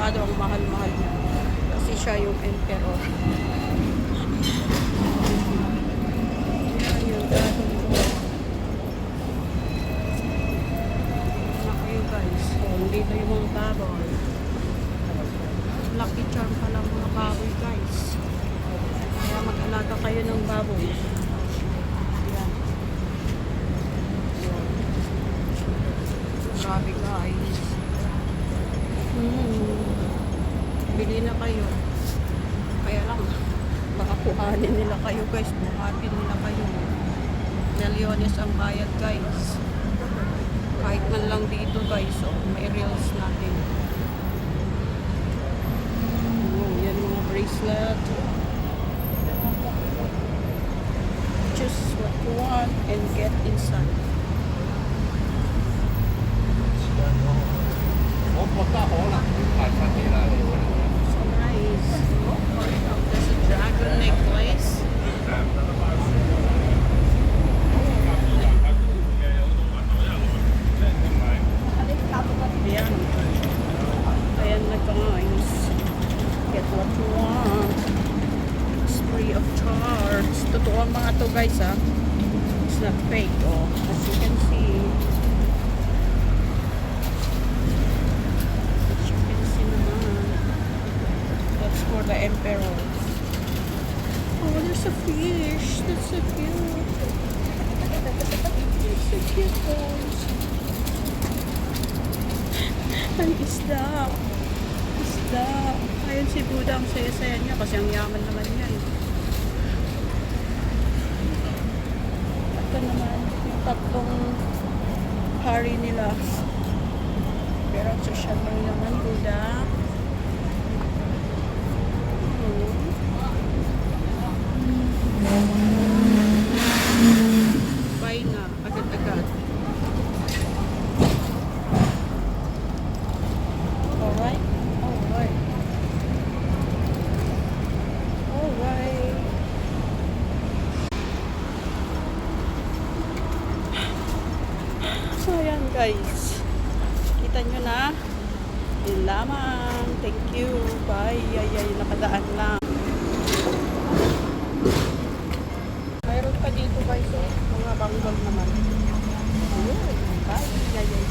masyado ang mahal-mahal niya. Kasi siya yung emperor. Ayan yung dragon ko. Kayo guys. So, dito yung mga baboy. Lucky charm pala mga baboy guys. Kaya mag-alaga kayo ng baboy. Ayan. Grabe guys. Bili na kayo. Kaya lang, baka kuhanin nila kayo guys. Buhatin nila kayo. Milyones ang bayad guys. Kahit man lang dito guys. So, may reels natin. Oh, yan mga bracelet. Choose what you want and get inside. So nice. There's a dragon necklace. Ayan. Ayan na guys. Get what you want. Spree of charge. Totoo ang mga to guys ha. It's not fake. Oh, as you can see. For the emperor. Oh, there's a fish. That's so cute. That's so cute, guys. Ang isda. Isda. Ayun si Buddha. Ang saya-saya niya kasi ang yaman naman niya. Ito naman yung tatlong hari nila. Pero ang social lang naman, Buddha. Buy na, agad-agad. Alright? Alright. Alright. So, ayan guys. Kita nyo na. Yun lamang. Thank you. Bye. Ay, nakadaan lang. Mayroon pa dito guys, mga banggol naman. Ayun, bye.